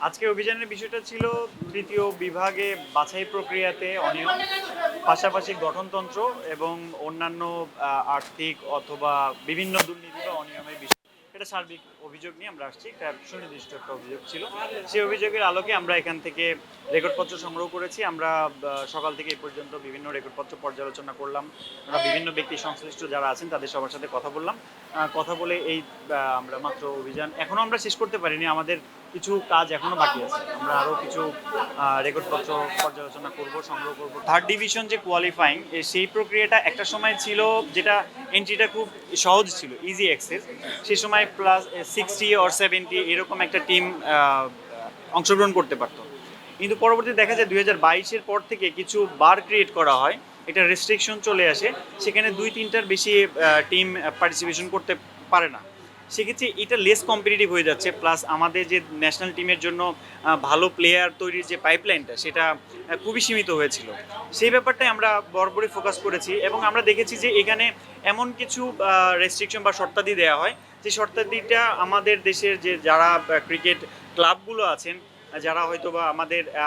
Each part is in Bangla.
আজকের অভিযানের বিষয়টা ছিল তৃতীয় বিভাগে বাছাই প্রক্রিয়াতে অনিয়ম, পাশাপাশি গঠনতন্ত্র এবং অন্যান্য আর্থিক অথবা বিভিন্ন দুর্নীতি বা অনিয়মের বিষয়। এটা সার্বিক অভিযোগ নিয়ে আমরা আসছি, একটা সুনির্দিষ্ট একটা অভিযোগ ছিল। সেই অভিযোগের আলোকে আমরা এখান থেকে রেকর্ডপত্র সংগ্রহ করেছি। আমরা সকাল থেকে এই পর্যন্ত বিভিন্ন রেকর্ডপত্র পর্যালোচনা করলাম। আমরা বিভিন্ন ব্যক্তি সংশ্লিষ্ট যারা আছেন তাদের সবার সাথে কথা বললাম। কথা বলে এই আমরা মাত্র অভিযান এখনো আমরা শেষ করতে পারিনি। আমাদের কিছু কাজ এখনো বাকি আছে। আমরা আরও কিছু রেকর্ডপত্র পর্যালোচনা করব, সংগ্রহ করব। থার্ড ডিভিশন যে কোয়ালিফাইং সেই প্রক্রিয়াটা একটা সময় ছিল, যেটা এন্ট্রিটা খুব সহজ ছিল, ইজি অ্যাক্সেস। সেই সময় প্লাস 60 or 70 এরকম একটা টিম অংশগ্রহণ করতে পারতো। কিন্তু পরবর্তীতে দেখা যায় 2022-এর পর থেকে কিছু বার ক্রিয়েট করা হয়, এটা রেস্ট্রিকশন চলে আসে, সেখানে 2-3টার বেশি টিম পার্টিসিপেশন করতে পারে না। সেক্ষেত্রে এটা লেস কম্পিটিটিভ হয়ে যাচ্ছে, প্লাস আমাদের যে ন্যাশনাল টিমের জন্য ভালো প্লেয়ার তৈরির যে পাইপলাইনটা সেটা খুবই সীমিত হয়েছিল। সেই ব্যাপারটাই আমরা বরাবরই ফোকাস করেছি এবং আমরা দেখেছি যে এখানে এমন কিছু রেস্ট্রিকশন বা শর্তাদি দেওয়া হয় যে শর্তাদিটা আমাদের দেশের যে যারা ক্রিকেট ক্লাবগুলো আছেন, যারা হয়তো বা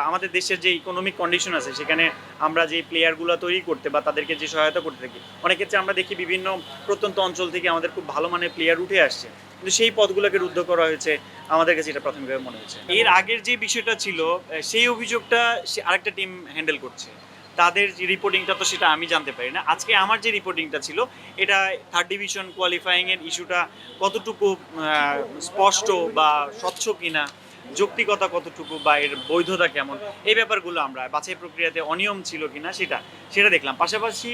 আমাদের দেশের যে ইকোনমিক কন্ডিশন আছে সেখানে আমরা যে প্লেয়ারগুলো তৈরি করতে বা তাদেরকে যে সহায়তা করতে থাকি, অনেক ক্ষেত্রে আমরা দেখি বিভিন্ন প্রত্যন্ত অঞ্চল থেকে আমাদের খুব ভালো মানের প্লেয়ার উঠে আসছে, কিন্তু সেই পদগুলোকে রুদ্ধ করা হয়েছে। আমাদের কাছে এটা প্রাথমিকভাবে মনে হয়েছে। এর আগের যে বিষয়টা ছিল সেই অভিযোগটা আরেকটা টিম হ্যান্ডেল করছে, তাদের যে রিপোর্টিংটা তো সেটা আমি জানতে পারি না। আজকে আমার যে রিপোর্টিংটা ছিল এটা থার্ড ডিভিশন কোয়ালিফাইংয়ের ইস্যুটা কতটুকু স্পষ্ট বা স্বচ্ছ কিনা, যৌক্তিকতা কতটুকু বা এর বৈধতা কেমন, এই ব্যাপারগুলো আমরা বাছাই প্রক্রিয়াতে অনিয়ম ছিল কিনা সেটা দেখলাম। পাশাপাশি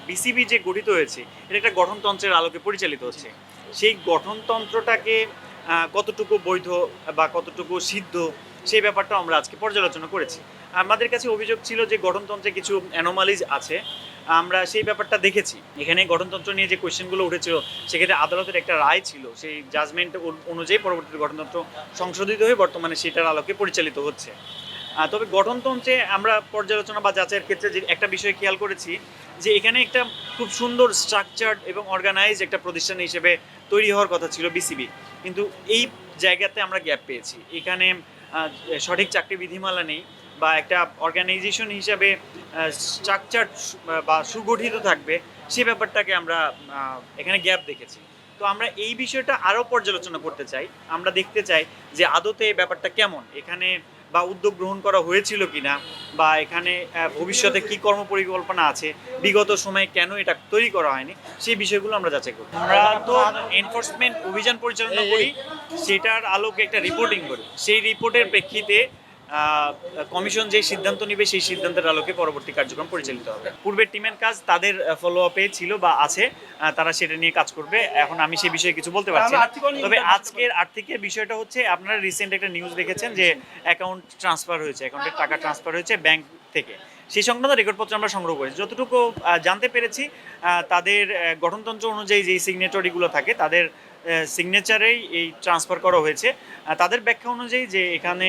বিসিবি যে গঠিত হয়েছে এটা একটা গঠনতন্ত্রের আলোকে পরিচালিত হচ্ছে, সেই গঠনতন্ত্রটাকে কতটুকু বৈধ বা কতটুকু সিদ্ধ সেই ব্যাপারটা আমরা আজকে পর্যালোচনা করেছি। আমাদের কাছে অভিযোগ ছিল যে গঠনতন্ত্রে কিছু অ্যানোমালিজ আছে, আমরা সেই ব্যাপারটা দেখেছি। এখানে গঠনতন্ত্র নিয়ে যে কোয়েশ্চেনগুলো উঠেছিল সেক্ষেত্রে আদালতের একটা রায় ছিল, সেই জাজমেন্ট অনুযায়ী পরবর্তীতে গঠনতন্ত্র সংশোধিত হয়ে বর্তমানে সেটার আলোকে পরিচালিত হচ্ছে। তবে গঠনতন্ত্রে আমরা পর্যালোচনা বা যাচাইয়ের ক্ষেত্রে যে একটা বিষয় খেয়াল করেছি যে এখানে একটা খুব সুন্দর স্ট্রাকচার্ড এবং অর্গানাইজড একটা প্রতিষ্ঠান হিসেবে তৈরি হওয়ার কথা ছিল বিসিবি, কিন্তু এই জায়গাতে আমরা গ্যাপ পেয়েছি। এখানে সঠিক চাকরি বিধিমালা নেই বা একটা অর্গানাইজেশন হিসাবে স্ট্রাকচার্ড বা সুগঠিত থাকবে সে ব্যাপারটাকে আমরা এখানে গ্যাপ দেখেছি। তো আমরা এই বিষয়টা আরও পর্যালোচনা করতে চাই। আমরা দেখতে চাই যে আদতে ব্যাপারটা কেমন এখানে, বা উদ্যোগ গ্রহণ করা হয়েছিল কিনা, বা এখানে ভবিষ্যতে কি কর্ম পরিকল্পনা আছে, বিগত সময়ে কেন এটা তৈরি করা হয়নি, সেই বিষয়গুলো আমরা যাচাই করি। আমরা তো এনফোর্সমেন্ট অভিযান পরিচালনা করি, সেটার আলোকে একটা রিপোর্টিং করি, সেই রিপোর্টের প্রেক্ষিতে কমিশন যে সিদ্ধান্ত নেবে সেই সিদ্ধান্তের আলোকে পরবর্তী কার্যক্রম পরিচালিত হবে। পূর্বের টিমের কাজ তাদের ফলো আপে ছিল বা আছে, তারা সেটা নিয়ে কাজ করবে। এখন আমি সেই বিষয়ে কিছু বলতে পারছি না। তবে আজকের আর্থিকের বিষয়টা হচ্ছে, আপনারা রিসেন্ট একটা নিউজ দেখেছেন যে অ্যাকাউন্ট ট্রান্সফার হয়েছে, অ্যাকাউন্টের টাকা ট্রান্সফার হয়েছে ব্যাংক থেকে। সেই সংক্রান্ত রেকর্ডপত্র আমরা সংগ্রহ করেছি। যতটুকু জানতে পেরেছি তাদের গঠনতন্ত্র অনুযায়ী যেই সিগনেটরিগুলো থাকে তাদের সিগনেচারেই এই ট্রান্সফার করা হয়েছে। তাদের ব্যাখ্যা অনুযায়ী যে এখানে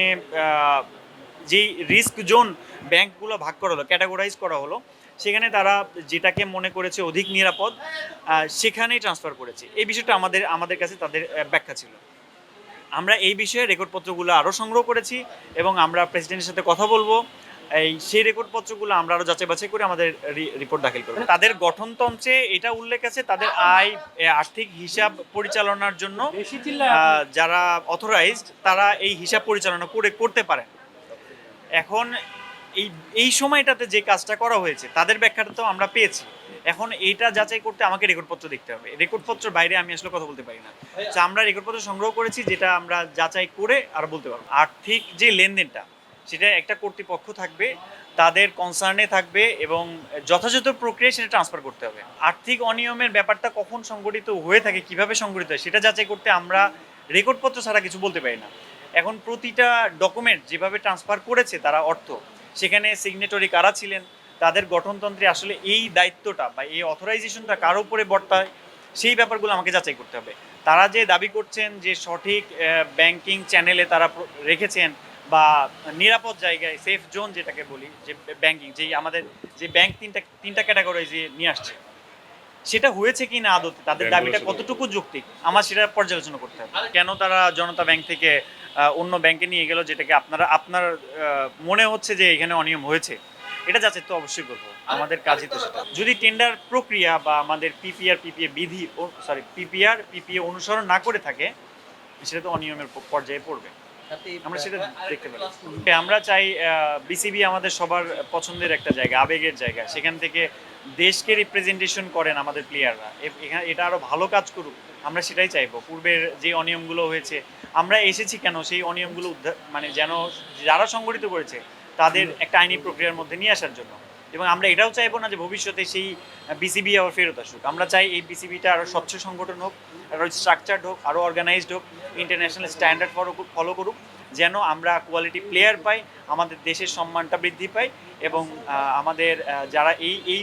যেই রিস্ক জোন ব্যাংকগুলো ভাগ করা হলো, ক্যাটাগরাইজ করা হলো, সেখানে তারা যেটাকে মনে করেছে অধিক নিরাপদ সেখানেই ট্রান্সফার করেছে। এই বিষয়টা আমাদের কাছে তাদের ব্যাখ্যা ছিল। আমরা এই বিষয়ে রেকর্ডপত্রগুলো আরও সংগ্রহ করেছি এবং আমরা প্রেসিডেন্টের সাথে কথা বলবো। সেই রেকর্ডপত্রগুলো আমরা আরও যাচাই বাছাই করে আমাদের রিপোর্ট দাখিল করবো। তাদের গঠনতন্ত্রে এটা উল্লেখ আছে তাদের আর্থিক হিসাব পরিচালনার জন্য যারা অথরাইজড তারা এই হিসাব পরিচালনা করতে পারেন। এখন এই সময়টাতে যে কাজটা করা হয়েছে তাদের ব্যাখ্যাটা তো আমরা পেয়েছি। এখন এইটা যাচাই করতে আমাকে রেকর্ডপত্র দেখতে হবে, রেকর্ডপত্রের বাইরে আমি আসলে কথা বলতে পারি না। আমরা রেকর্ডপত্র সংগ্রহ করেছি, যেটা আমরা যাচাই করে আর বলতে পারবো। আর্থিক যে লেনদেনটা সেটা একটা কর্তৃপক্ষ থাকবে, তাদের কনসার্নে থাকবে এবং যথাযথ প্রক্রিয়ায় সেটা ট্রান্সফার করতে হবে। আর্থিক অনিয়মের ব্যাপারটা কখন সংগঠিত হয়ে থাকে, কিভাবে সংগঠিত হয় সেটা যাচাই করতে আমরা রেকর্ডপত্র ছাড়া কিছু বলতে পারি না। এখন প্রতিটা ডকুমেন্ট যেভাবে ট্রান্সফার করেছে তারা অর্থ, সেখানে সিগনেটরি কারা ছিলেন, তাদের গঠনতন্ত্রে আসলে এই দায়িত্বটা বা এই অথরাইজেশনটা কার উপরে বর্তায়, সেই ব্যাপারগুলো আমাকে যাচাই করতে হবে। তারা যে দাবি করছেন যে সঠিক ব্যাংকিং চ্যানেলে তারা রেখেছেন বা নিরাপদ জায়গায়, সেফ জোন যেটাকে বলি, যে ব্যাংকিং যেই আমাদের যে ব্যাংক তিনটা ক্যাটাগরি যে নিয়ে আসছে, সেটা হয়েছে কি না আদতে, তাদের দাবিটা কতটুকু যৌক্তিক, আমার সেটা পর্যালোচনা করতে হবে। কেন তারা জনতা ব্যাংক থেকে অন্য ব্যাংকে নিয়ে গেল, যেটাকে আপনার মনে হচ্ছে যে এখানে অনিয়ম হয়েছে, এটা যাচাই তো অবশ্যই করবো, আমাদের কাজই তো সেটা। যদি টেন্ডার প্রক্রিয়া বা আমাদের পিপিএ বিধি, পিপিএ অনুসরণ না করে থাকে, সেটা তো অনিয়মের পর্যায়ে পড়বে, আমরা সেটা দেখতে পারি। আমরা চাই বিসিবি আমাদের সবার পছন্দের একটা জায়গা, আবেগের জায়গা, সেখান থেকে দেশকে রিপ্রেজেন্টেশন করেন আমাদের প্লেয়াররা, এখানে এটা আরো ভালো কাজ করুক, আমরা সেটাই চাইবো। পূর্বের যে অনিয়মগুলো হয়েছে, আমরা এসেছি কেন সেই অনিয়মগুলো উদ্ধার, মানে যেন যারা সংগঠিত করেছে তাদের একটা আইনি প্রক্রিয়ার মধ্যে নিয়ে আসার জন্য। এবং আমরা এটাও চাইবো না যে ভবিষ্যতে সেই বিসিবি আবার ফেরত আসুক। আমরা চাই এই বিসিবিটা আরও স্বচ্ছ সংগঠন হোক, আরও স্ট্রাকচার্ড হোক, আরও অর্গানাইজড হোক, ইন্টারন্যাশনাল স্ট্যান্ডার্ড ফলো করুক, যেন আমরা কোয়ালিটি প্লেয়ার পাই, আমাদের দেশের সম্মানটা বৃদ্ধি পাই, এবং আমাদের যারা এই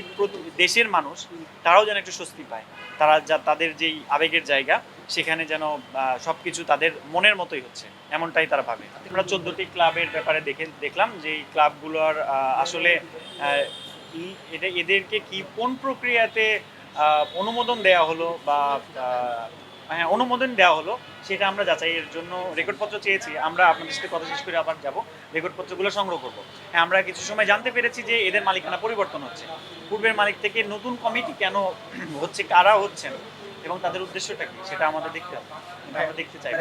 দেশের মানুষ তারাও যেন একটু স্বস্তি পায়, তাদের যেই আবেগের জায়গা সেখানে যেন সব কিছু তাদের মনের মতোই হচ্ছে, এমনটাই তারা ভাবে। আমরা 14টি ক্লাবের ব্যাপারে দেখলাম যে এই ক্লাবগুলোর আসলে এদেরকে কোন প্রক্রিয়াতে অনুমোদন দেওয়া হলো বা হ্যাঁ অনুমোদন দেওয়া হলো, সেটা আমরা যাচাইয়ের জন্য রেকর্ডপত্র চেয়েছি। আমরা আপনাদের সাথে কথা শেষ করে আবার যাব, রেকর্ডপত্রগুলো সংগ্রহ করব। হ্যাঁ, আমরা কিছু সময় জানতে পেরেছি যে এদের মালিকানা পরিবর্তন হচ্ছে, পূর্বের মালিক থেকে নতুন কমিটি কেন হচ্ছে, কারা হচ্ছেন এবং তাদের উদ্দেশ্যটা কি, সেটা আমাদের দেখতে হবে, আমরা দেখতে চাই।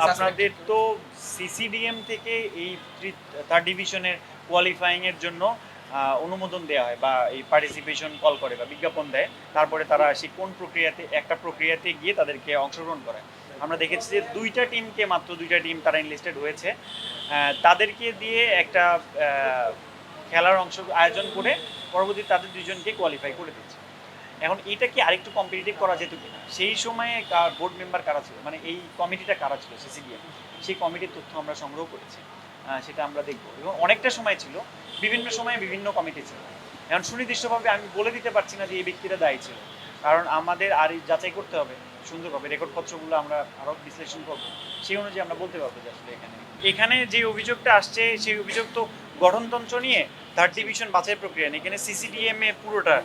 আপনাদের তো সিসিডিএম থেকে এই থার্ড ডিভিশনের কোয়ালিফাইং এর জন্য অনুমোদন দেওয়া হয় বা এই পার্টিসিপেশন কল করে বা বিজ্ঞাপন দেয়, তারপরে তারা সেই কোন প্রক্রিয়াতে একটা প্রক্রিয়াতে গিয়ে তাদেরকে অংশগ্রহণ করে। আমরা দেখেছি যে মাত্র দুইটা টিম তারা এনলিস্টেড হয়েছে, তাদেরকে দিয়ে একটা খেলার আয়োজন করে পরবর্তী তাদের দুইজনকে কোয়ালিফাই করে দিচ্ছে। এখন এটা কি আরেকটু কম্পিটিটিভ করা যেত কিনা, সেই সময়ে বোর্ড মেম্বার কারা ছিল, মানে এই কমিটিটা কারা ছিল সিসিডিএম, সেই কমিটির তথ্য আমরা সংগ্রহ করেছি, সেটা আমরা দেখব। এবং অনেকটা সময় ছিল, বিভিন্ন সময়ে বিভিন্ন কমিটি ছিল। এখন সুনির্দিষ্টভাবে আমি বলে দিতে পারছি না যে এই ব্যক্তিরা দায়ী ছিল, কারণ আমাদের আর যাচাই করতে হবে সুন্দরভাবে, রেকর্ডপত্রগুলো আমরা আরও বিশ্লেষণ করব, সেই অনুযায়ী আমরা বলতে পারবো যে আসলে এখানে যে অভিযোগটা আসছে সেই অভিযোগ তো গঠনতন্ত্র নিয়ে, থার্ড ডিভিশন বাছাই প্রক্রিয়া নেই, এখানে সিসিডিএম এ পুরোটা,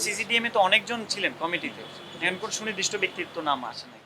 সিসিডিএম এ তো অনেকজন ছিলেন কমিটিতে, এখানে কোনো সুনির্দিষ্ট ব্যক্তিত্ব নাম আসে না।